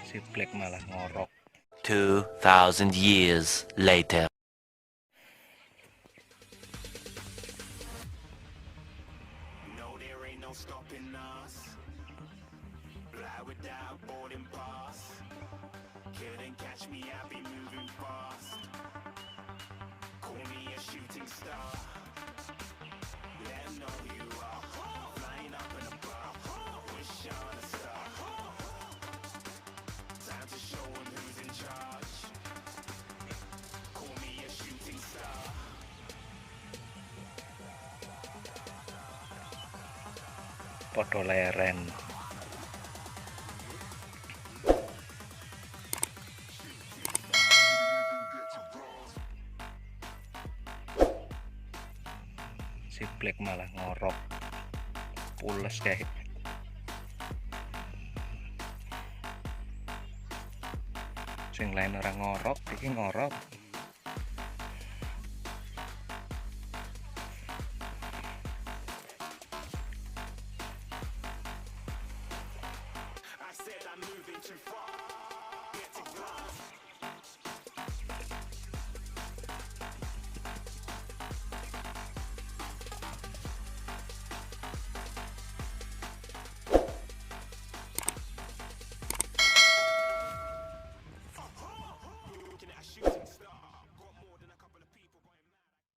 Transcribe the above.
Si Black malah ngorok. 2,000 years later. Podo leren. Si Black malah ngorok. Pules kayak. Sing lain orang ngorok, iki ngorok.